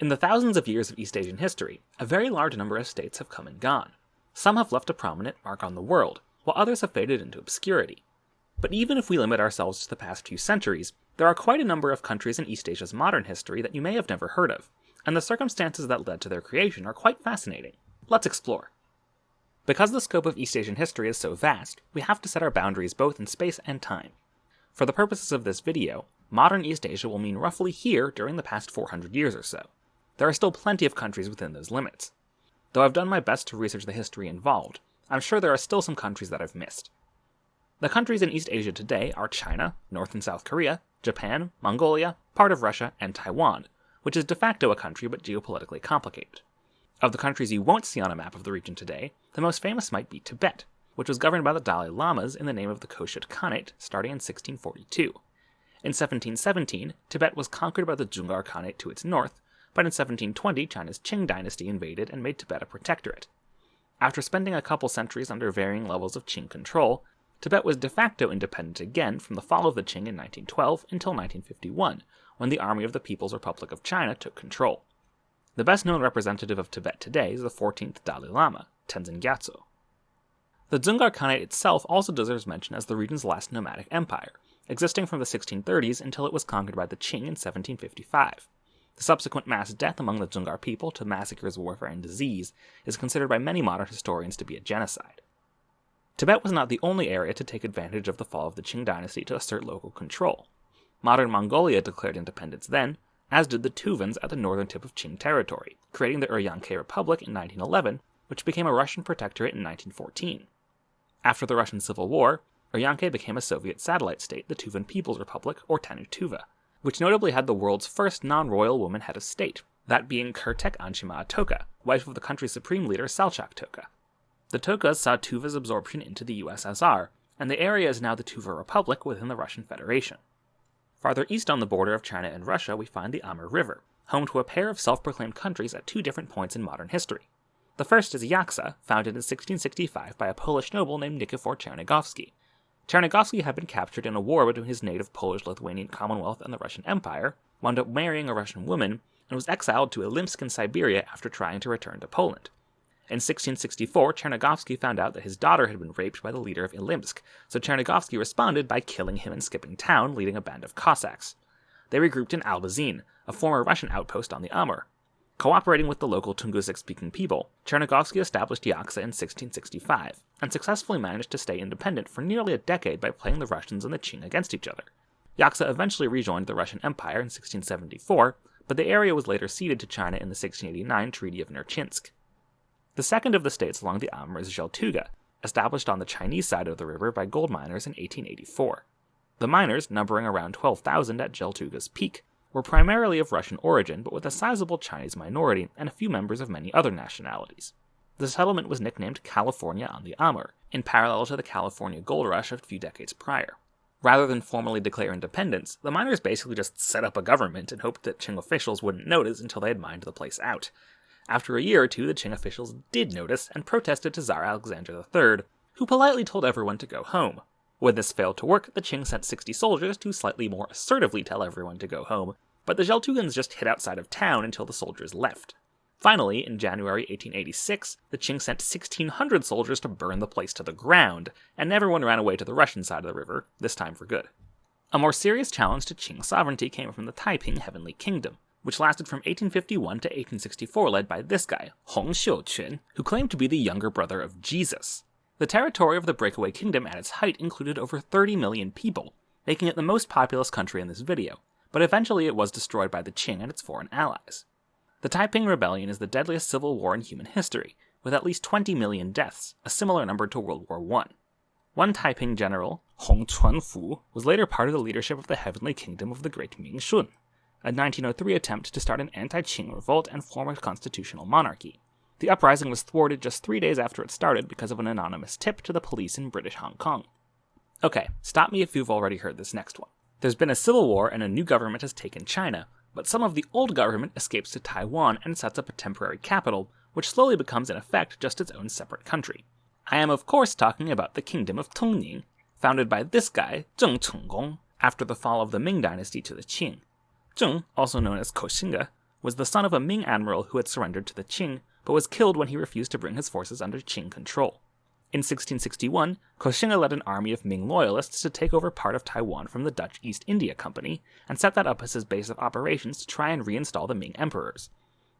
In the thousands of years of East Asian history, a very large number of states have come and gone. Some have left a prominent mark on the world, while others have faded into obscurity. But even if we limit ourselves to the past few centuries, there are quite a number of countries in East Asia's modern history that you may have never heard of, and the circumstances that led to their creation are quite fascinating. Let's explore. Because the scope of East Asian history is so vast, we have to set our boundaries both in space and time. For the purposes of this video, modern East Asia will mean roughly here during the past 400 years or so. There are still plenty of countries within those limits. Though I've done my best to research the history involved, I'm sure there are still some countries that I've missed. The countries in East Asia today are China, North and South Korea, Japan, Mongolia, part of Russia, and Taiwan, which is de facto a country but geopolitically complicated. Of the countries you won't see on a map of the region today, the most famous might be Tibet, which was governed by the Dalai Lamas in the name of the Kok-sèng-iâ Khanate starting in 1642. In 1717, Tibet was conquered by the Dzungar Khanate to its north, but in 1720 China's Qing dynasty invaded and made Tibet a protectorate. After spending a couple centuries under varying levels of Qing control, Tibet was de facto independent again from the fall of the Qing in 1912 until 1951, when the Army of the People's Republic of China took control. The best-known representative of Tibet today is the 14th Dalai Lama, Tenzin Gyatso. The Dzungar Khanate itself also deserves mention as the region's last nomadic empire, existing from the 1630s until it was conquered by the Qing in 1755. The subsequent mass death among the Dzungar people to massacres, warfare, and disease is considered by many modern historians to be a genocide. Tibet was not the only area to take advantage of the fall of the Qing dynasty to assert local control. Modern Mongolia declared independence then, as did the Tuvans at the northern tip of Qing territory, creating the Uryankhay Republic in 1911, which became a Russian protectorate in 1914. After the Russian Civil War, Uryankhay became a Soviet satellite state, the Tuvan People's Republic, or Tannu Tuva, which notably had the world's first non-royal woman head of state, that being Kok-sèng-iâ Toka, wife of the country's supreme leader Salchak Toka. The Tokas saw Tuva's absorption into the USSR, and the area is now the Tuva Republic within the Russian Federation. Farther east on the border of China and Russia we find the Amur River, home to a pair of self-proclaimed countries at two different points in modern history. The first is Jaxa, founded in 1665 by a Polish noble named Nikifor Czernigovsky. Czernigovsky had been captured in a war between his native Polish-Lithuanian Commonwealth and the Russian Empire, wound up marrying a Russian woman, and was exiled to Ilimsk in Siberia after trying to return to Poland. In 1664, Czernigovsky found out that his daughter had been raped by the leader of Ilimsk, so Czernigovsky responded by killing him and skipping town, leading a band of Cossacks. They regrouped in Albazin, a former Russian outpost on the Amur. Cooperating with the local Tungusic-speaking people, Czernigovsky established Yakuza in 1665, and successfully managed to stay independent for nearly a decade by playing the Russians and the Qing against each other. Yakuza eventually rejoined the Russian Empire in 1674, but the area was later ceded to China in the 1689 Treaty of Nerchinsk. The second of the states along the Amur is Zheltuga, established on the Chinese side of the river by gold miners in 1884. The miners, numbering around 12,000 at Zheltuga's peak, were primarily of Russian origin, but with a sizable Chinese minority and a few members of many other nationalities. The settlement was nicknamed California on the Amur, in parallel to the California gold rush a few decades prior. Rather than formally declare independence, the miners basically just set up a government and hoped that Qing officials wouldn't notice until they had mined the place out. After a year or two, the Qing officials did notice and protested to Tsar Alexander III, who politely told everyone to go home. When this failed to work, the Qing sent 60 soldiers to slightly more assertively tell everyone to go home, but the Zheltugans just hid outside of town until the soldiers left. Finally, in January 1886, the Qing sent 1,600 soldiers to burn the place to the ground, and everyone ran away to the Russian side of the river, this time for good. A more serious challenge to Qing sovereignty came from the Taiping Heavenly Kingdom, which lasted from 1851 to 1864, led by this guy, Hong Xiuquan, who claimed to be the younger brother of Jesus. The territory of the breakaway kingdom at its height included over 30 million people, making it the most populous country in this video, but eventually it was destroyed by the Qing and its foreign allies. The Taiping Rebellion is the deadliest civil war in human history, with at least 20 million deaths, a similar number to World War I. One Taiping general, Hong Chuanfu, was later part of the leadership of the Heavenly Kingdom of the Great Mingshun, a 1903 attempt to start an anti-Qing revolt and form a constitutional monarchy. The uprising was thwarted just 3 days after it started because of an anonymous tip to the police in British Hong Kong. Okay, stop me if you've already heard this next one. There's been a civil war and a new government has taken China, but some of the old government escapes to Taiwan and sets up a temporary capital, which slowly becomes in effect just its own separate country. I am of course talking about the kingdom of Tungning, founded by this guy, Zheng Chenggong, after the fall of the Ming dynasty to the Qing. Zheng, also known as Koxinga, was the son of a Ming admiral who had surrendered to the Qing, but was killed when he refused to bring his forces under Qing control. In 1661, Koxinga led an army of Ming loyalists to take over part of Taiwan from the Dutch East India Company, and set that up as his base of operations to try and reinstall the Ming emperors.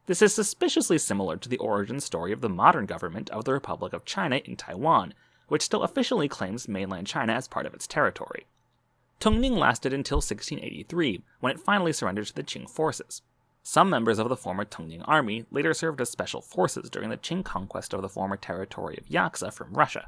This is suspiciously similar to the origin story of the modern government of the Republic of China in Taiwan, which still officially claims mainland China as part of its territory. Tungning lasted until 1683, when it finally surrendered to the Qing forces. Some members of the former Tungning army later served as special forces during the Qing conquest of the former territory of Jaxa from Russia.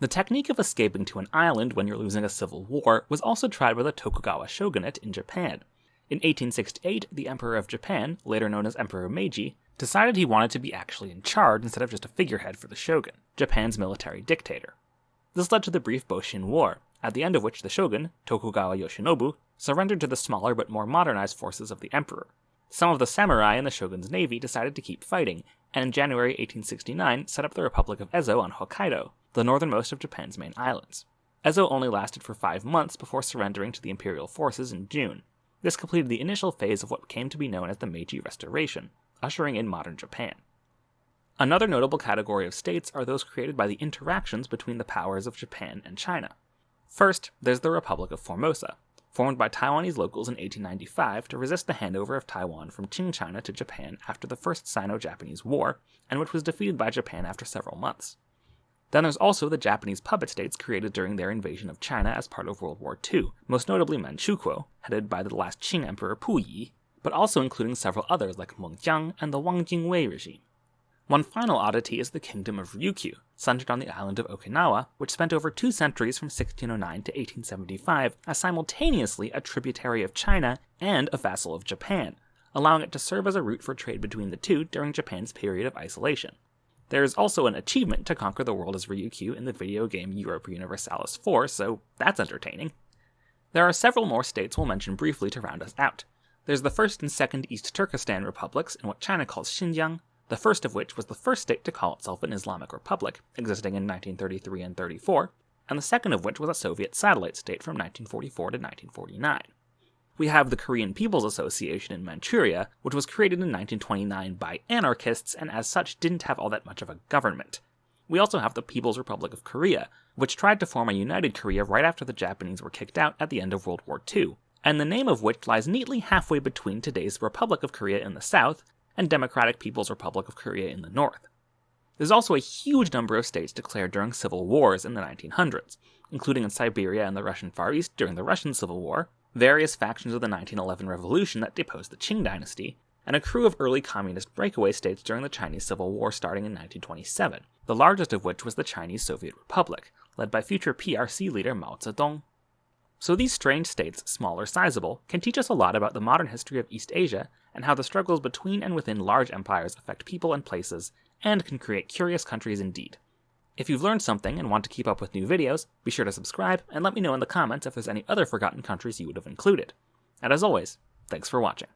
The technique of escaping to an island when you're losing a civil war was also tried by the Tokugawa shogunate in Japan. In 1868, the Emperor of Japan, later known as Emperor Meiji, decided he wanted to be actually in charge instead of just a figurehead for the shogun, Japan's military dictator. This led to the brief Boshin War, at the end of which the shogun, Tokugawa Yoshinobu, surrendered to the smaller but more modernized forces of the emperor. Some of the samurai in the shogun's navy decided to keep fighting, and in January 1869 set up the Republic of Ezo on Hokkaido, the northernmost of Japan's main islands. Ezo only lasted for 5 months before surrendering to the imperial forces in June. This completed the initial phase of what came to be known as the Meiji Restoration, ushering in modern Japan. Another notable category of states are those created by the interactions between the powers of Japan and China. First, there's the Republic of Formosa, formed by Taiwanese locals in 1895 to resist the handover of Taiwan from Qing China to Japan after the First Sino-Japanese War, and which was defeated by Japan after several months. Then there's also the Japanese puppet states created during their invasion of China as part of World War II, most notably Manchukuo, headed by the last Qing Emperor Puyi, but also including several others like Mengjiang and the Wang Jingwei regime. One final oddity is the Kingdom of Ryukyu, centered on the island of Okinawa, which spent over 2 centuries from 1609 to 1875 as simultaneously a tributary of China and a vassal of Japan, allowing it to serve as a route for trade between the two during Japan's period of isolation. There is also an achievement to conquer the world as Ryukyu in the video game Europa Universalis 4, so that's entertaining. There are several more states we'll mention briefly to round us out. There's the first and second East Turkestan republics in what China calls Xinjiang, the first of which was the first state to call itself an Islamic Republic, existing in 1933 and 34, and the second of which was a Soviet satellite state from 1944 to 1949. We have the Korean People's Association in Manchuria, which was created in 1929 by anarchists and as such didn't have all that much of a government. We also have the People's Republic of Korea, which tried to form a united Korea right after the Japanese were kicked out at the end of World War II, and the name of which lies neatly halfway between today's Republic of Korea in the south and Democratic People's Republic of Korea in the north. There's also a huge number of states declared during civil wars in the 1900s, including in Siberia and the Russian Far East during the Russian Civil War, various factions of the 1911 revolution that deposed the Qing dynasty, and a crew of early communist breakaway states during the Chinese Civil War starting in 1927, the largest of which was the Chinese Soviet Republic, led by future PRC leader Mao Zedong. So these strange states, small or sizable, can teach us a lot about the modern history of East Asia and how the struggles between and within large empires affect people and places, and can create curious countries indeed. If you've learned something and want to keep up with new videos, be sure to subscribe and let me know in the comments if there's any other forgotten countries you would have included. And as always, thanks for watching.